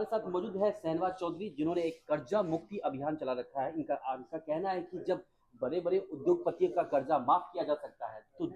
हमारे साथ मौजूद है शहनवाज चौधरी, जिन्होंने एक कर्जा मुक्ति अभियान चला रखा है। इनका कहना है कि जब बड़े बड़े उद्योगपतियों का कर्जा माफ किया जा सकता है, तो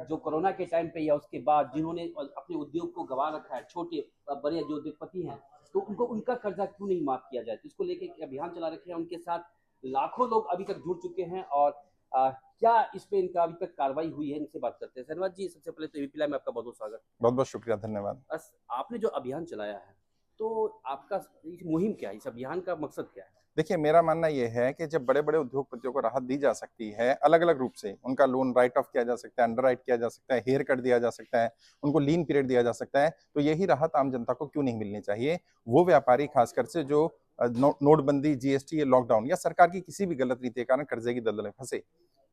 जो कोरोना के टाइम पे या उसके बाद जिन्होंने अपने उद्योग को गंवा रखा है, छोटे बड़े जो उद्योगपति हैं, तो उनको उनका कर्जा क्यों नहीं माफ किया जाए। तो इसको लेके एक अभियान चला रखे हैं। उनके साथ लाखों लोग अभी तक जुड़ चुके हैं और क्या इस पे इनका अभी तक कार्रवाई हुई है, इनसे बात करते हैं। शहनवाज जी, सबसे पहले तो एबीपी लाइव में आपका बहुत बहुत स्वागत। बहुत बहुत शुक्रिया, धन्यवाद। बस आपने जो अभियान चलाया है, तो आपका इस मुहिम क्या है, इस अभियान का मकसद क्या है? देखिए, मेरा मानना ये है कि जब बड़े-बड़े उद्योगपतियों को राहत दी जा सकती है, अलग-अलग रूप से, उनका लोन राइट ऑफ किया जा सकता है, अंडरराइट किया जा सकता है, हेयर कट दिया जा सकता है, उनको लीन पीरियड दिया जा सकता है, तो यही राहत आम जनता को क्यों नहीं मिलनी चाहिए? वो व्यापारी खासकर से जो नोटबंदी, जीएसटी, लॉकडाउन या सरकार की किसी भी गलत नीति के कारण कर्जे की दलदल में फंसे,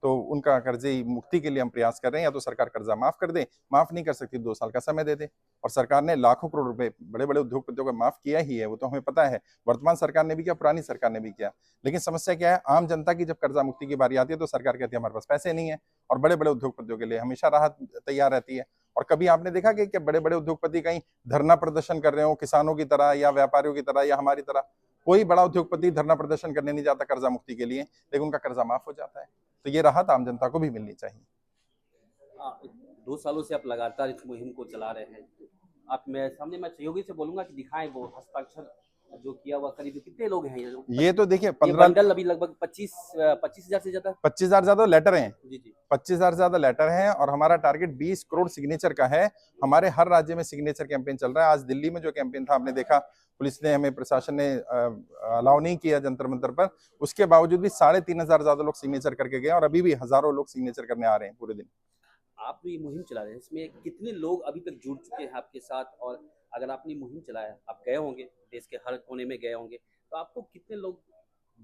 तो उनका कर्जे मुक्ति के लिए हम प्रयास कर रहे हैं। या तो सरकार कर्जा माफ कर दे, माफ नहीं कर सकती 2 साल का समय दे दे। और सरकार ने लाखों करोड़ रुपए बड़े-बड़े उद्योगपतियों को माफ किया ही है, वो तो हमें पता है। वर्तमान सरकार ने भी किया, पुरानी सरकार ने भी किया। लेकिन समस्या क्या है, आम जनता की जब कर्जा मुक्ति की बारी आती है तो सरकार कहती है हमारे पास पैसे नहीं है। और बड़े-बड़े उद्योगपतियों के लिए हमेशा राहत तैयार रहती है। और कभी आपने देखा कि क्या बड़े-बड़े उद्योगपति कहीं धरना प्रदर्शन कर रहे हो किसानों की तरह या व्यापारियों की तरह या हमारी तरह? कोई बड़ा उद्योगपति धरना प्रदर्शन करने नहीं जाता कर्जा मुक्ति के लिए, लेकिन उनका कर्जा माफ हो जाता है। तो ये राहत आम जनता को भी मिलनी चाहिए। 2 सालों से आप लगातार इस मुहिम को चला रहे हैं। आप मैं सामने मैं सहयोगी से बोलूँगा कि दिखाएँ वो हस्ताक्षर जो किया हुआ, करीब कितने लोग हैं ये तो देखिए ये 15 बंडल अभी लगभग 25,000 से ज़्यादा 25,000 ज्यादा लेटर हैं। जी, जी। 25,000 ज्यादा लेटर हैं और हमारा टारगेट 20 करोड़ सिग्नेचर का है। हमारे हर राज्य में सिग्नेचर कैंपेन चल रहा है। आज दिल्ली में जो कैंपेन था आपने देखा, पुलिस ने हमें प्रशासन ने अलाउ नहीं किया जंतर मंतर पर, उसके बावजूद भी 3,500 ज्यादा लोग सिग्नेचर करके गए और अभी भी हजारों लोग सिग्नेचर करने आ रहे हैं पूरे दिन। आप जो ये मुहिम चला रहे हैं, इसमें कितने लोग अभी तक जुड़ चुके हैं आपके साथ? और अगर आपने मुहिम चलाया, आप गए होंगे, देश के हर कोने में गए होंगे, तो आपको कितने लोग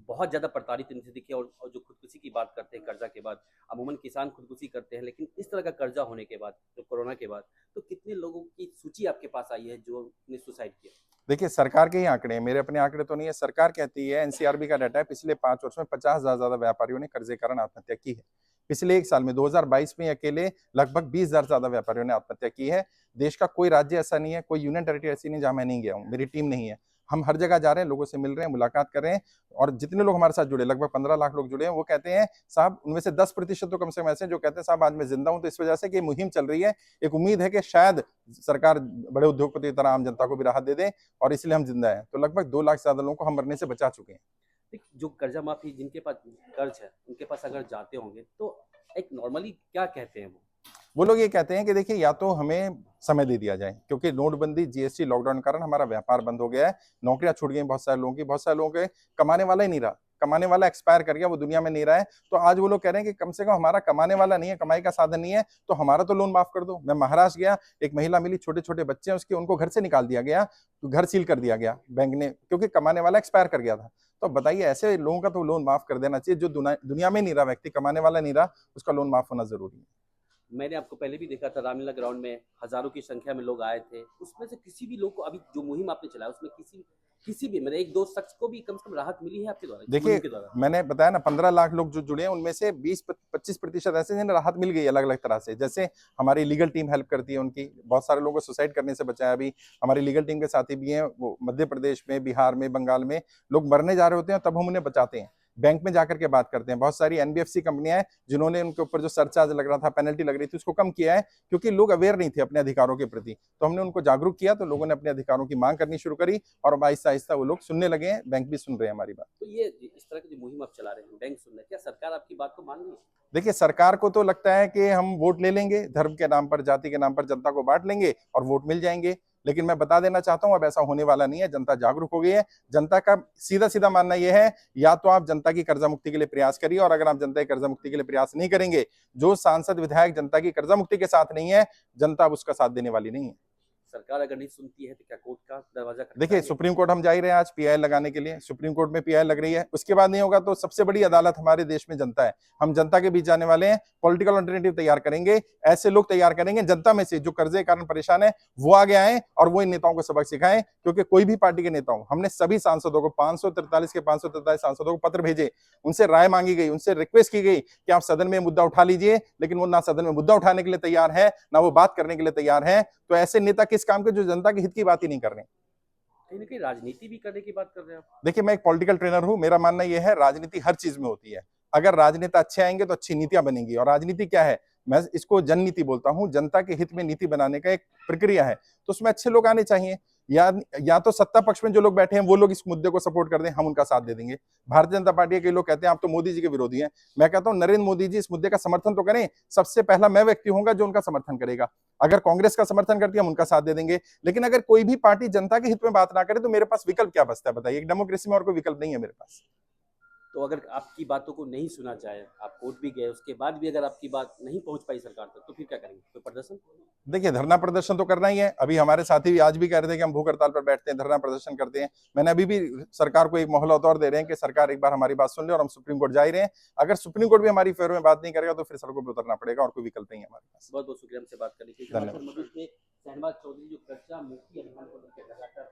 बहुत ज़्यादा प्रताड़ित इनसे दिखे और जो खुदकुशी की बात करते हैं कर्जा के बाद? अमूमन किसान खुदकुशी करते हैं, लेकिन इस तरह का कर्जा होने के बाद, जो कोरोना के बाद, तो कितने लोगों की सूची आपके पास आई है जो ने सुसाइड किया? देखिए, सरकार के ही आंकड़े हैं, मेरे अपने आंकड़े तो नहीं है। सरकार कहती है, एनसीआरबी का डाटा है, पिछले 5 वर्ष में 50,000 ज्यादा व्यापारियों ने कर्जे के कारण आत्महत्या की है। पिछले 1 साल में 2022 में अकेले लगभग 20,000 ज्यादा व्यापारियों ने आत्महत्या की है। देश का कोई राज्य ऐसा नहीं है, कोई यूनियन टेरिटरी ऐसी नहीं जहां मैं नहीं गया हूं, मेरी टीम नहीं है। हम हर जगह जा रहे हैं, लोगों से मिल रहे हैं, मुलाकात कर रहे हैं। और जितने लोग हमारे साथ जुड़े, लगभग 15 लाख लोग जुड़े हैं, वो कहते हैं साहब, उनमें से 10% तो कम से कम ऐसे जो कहते हैं साहब आज मैं जिंदा हूं। तो इस वजह से कि मुहिम चल रही है, एक उम्मीद है कि शायद सरकार बड़े उद्योगपति की तरह आम जनता को भी राहत दे दे और इसलिए हम जिंदा हैं। तो लगभग 2 लाख से ज्यादा लोगों को हम मरने से बचा चुके हैं। जो कर्जा माफी जिनके पास कर्ज है, उनके पास अगर जाते होंगे, तो एक नॉर्मली क्या कहते हैं वो लोग ये कहते हैं कि देखिए, या तो हमें समय दे दिया जाए, क्योंकि नोटबंदी, जीएसटी, लॉकडाउन के कारण हमारा व्यापार बंद हो गया है, नौकरियां छूट गई बहुत सारे लोगों की, बहुत सारे लोगों के कमाने वाला ही नहीं रहा, कमाने वाला एक्सपायर कर गया, वो दुनिया में नहीं रहा है। तो आज वो लोग कह रहे हैं कि कम से कम हमारा कमाने वाला नहीं है, कमाई का साधन नहीं है, तो हमारा तो लोन माफ कर दो। मैं महाराष्ट्र गया, एक महिला मिली, छोटे छोटे बच्चे हैं उसके, उनको घर से निकाल दिया गया, तो घर सील कर दिया गया बैंक ने, क्योंकि कमाने वाला एक्सपायर कर गया था। तो बताइए, ऐसे लोगों का तो लोन माफ कर देना चाहिए। जो दुनिया में नहीं रहा व्यक्ति, कमाने वाला नहीं रहा, उसका लोन माफ होना जरूरी है। मैंने आपको पहले भी देखा था, रामलीला ग्राउंड में हजारों की संख्या में लोग आए थे। उसमें से किसी भी लोग को अभी जो मुहिम आपने चलाया, उसमें किसी भी मतलब 1-2 शख्स को भी कम से कम राहत मिली है आपके द्वारा, इस मुहिम देखिए, के द्वारा? मैंने बताया ना, 15 लाख लोग जो जुड़े हैं, उनमें से 20-25% ऐसे जिन्हें राहत मिल गई अलग अलग तरह से। जैसे हमारी लीगल टीम हेल्प करती है उनकी, बहुत सारे लोगों को सुसाइड करने से बचाया। अभी हमारी लीगल टीम के साथी भी हैं, वो मध्य प्रदेश में, बिहार में, बंगाल में लोग मरने जा रहे होते हैं, तब हम उन्हें बचाते हैं। बैंक में जाकर के बात करते हैं। बहुत सारी एनबीएफसी कंपनियां हैं जिन्होंने उनके ऊपर जो सरचार्ज लग रहा था, पेनल्टी लग रही थी, उसको कम किया है, क्योंकि लोग अवेयर नहीं थे अपने अधिकारों के प्रति। तो हमने उनको जागरूक किया, तो लोगों ने अपने अधिकारों की मांग करनी शुरू करी और अब आहिस्ता आहिस्ता वो लोग सुनने लगे हैं, बैंक भी सुन रहे हैं हमारी बात। तो ये इस तरह की जो मुहिम आप चला रहे हैं, बैंक सुन रहे हैं, क्या सरकार आपकी बात को मान रही है? देखिए, सरकार को तो लगता है कि हम वोट ले लेंगे, धर्म के नाम पर, जाति के नाम पर जनता को बांट लेंगे और वोट मिल जाएंगे। लेकिन मैं बता देना चाहता हूं, अब ऐसा होने वाला नहीं है। जनता जागरूक हो गई है। जनता का सीधा सीधा मानना यह है, या तो आप जनता की कर्जा मुक्ति के लिए प्रयास करिए, और अगर आप जनता की कर्जा मुक्ति के लिए प्रयास नहीं करेंगे, जो सांसद विधायक जनता की कर्जा मुक्ति के साथ नहीं है, जनता अब उसका साथ देने वाली नहीं है। सरकार अगर नहीं सुनती है, तो क्या कोर्ट का दरवाजा देखिए, खटखटाएंगे? सुप्रीम कोर्ट हम जा ही रहे हैं आज पीआई लगाने के लिए। सुप्रीम कोर्ट में पीआई लग रही है, उसके बाद नहीं होगा तो सबसे बड़ी अदालत हमारे देश में जनता है। हम जनता के बीच जाने वाले हैं, पॉलिटिकल अल्टरनेटिव तैयार करेंगे, ऐसे लोग तैयार करेंगे जनता में से जो कर्जे के कारण परेशान है, वो आगे आए और वो इन नेताओं को सबक सिखाएं। क्योंकि कोई भी पार्टी के नेता हो, हमने सभी सांसदों को, 543 के 543 सांसदों को पत्र भेजे, उनसे राय मांगी गई, उनसे रिक्वेस्ट की गई कि आप सदन में मुद्दा उठा लीजिए, लेकिन वो ना सदन में मुद्दा उठाने के लिए तैयार है, ना वो बात करने के लिए तैयार है। तो ऐसे नेता किस काम के, जो जनता के हित की बात ही नहीं कर रहे। कहीं ना कहीं राजनीति भी करने की बात कर रहे हैं आप। देखिए, मैं एक पॉलिटिकल ट्रेनर हूं, मेरा मानना यह है राजनीति हर चीज में होती है। अगर राजनेता अच्छे आएंगे तो अच्छी नीतियां बनेंगी। और राजनीति क्या है, मैं इसको जन नीति बोलता हूं, जनता के हित में नीति बनाने का एक प्रक्रिया है। तो उसमें अच्छे लोग आने चाहिए। या तो सत्ता पक्ष में जो लोग बैठे हैं वो लोग इस मुद्दे को सपोर्ट कर दें, हम उनका साथ दे देंगे। भारतीय जनता पार्टी के लोग कहते हैं आप तो मोदी जी के विरोधी हैं। मैं कहता हूं नरेंद्र मोदी जी इस मुद्दे का समर्थन तो करें। सबसे पहला मैं व्यक्ति होऊंगा जो उनका समर्थन करेगा। अगर कांग्रेस का समर्थन करती है हम उनका साथ दे देंगे। लेकिन अगर कोई भी पार्टी जनता के हित में बात ना करे तो मेरे पास विकल्प क्या बचता है बताइए। एक डेमोक्रेसी में और कोई विकल्प नहीं है मेरे पास। तो अगर आपकी बातों को नहीं सुना जाए, आप कोर्ट भी गए, उसके बाद भी अगर आपकी बात नहीं पहुंच पाई सरकार तक, तो फिर क्या करेंगे? कोई प्रदर्शन? देखिए, धरना प्रदर्शन तो करना ही है। अभी हमारे साथी भी आज भी कह रहे थे कि हम भूख हड़ताल पर बैठते हैं, धरना प्रदर्शन करते हैं। मैंने अभी भी सरकार को एक मोहलत और दे रहे हैं कि सरकार एक बार हमारी बात सुन ले, और हम सुप्रीम कोर्ट जा ही रहे हैं। अगर सुप्रीम कोर्ट भी हमारी फेवर में बात नहीं करेगा तो फिर सड़कों पर उतरना पड़ेगा, और कोई विकल्प नहीं है हमारे पास। बहुत बहुत शुक्रिया हमसे बात करने के लिए। धन्यवाद। हिमाचल मजदूर के शहनवाज चौधरी जो कर्जा मुक्ति अभियान को लेकर लगातार